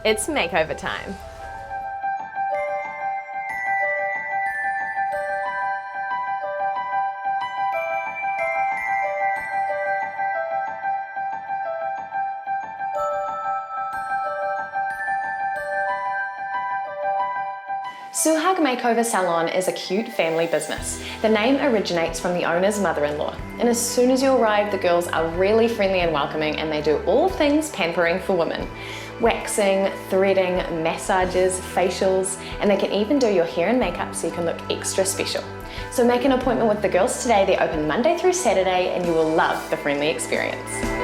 It's makeover time. Suhag Makeover Salon is a cute family business. The name originates from the owner's mother-in-law, and as soon as you arrive, the girls are really friendly and welcoming, and they do all things pampering for women. Waxing, threading, massages, facials, and they can even do your hair and makeup so you can look extra special. So make an appointment with the girls today. They're open Monday through Saturday, and you will love the friendly experience.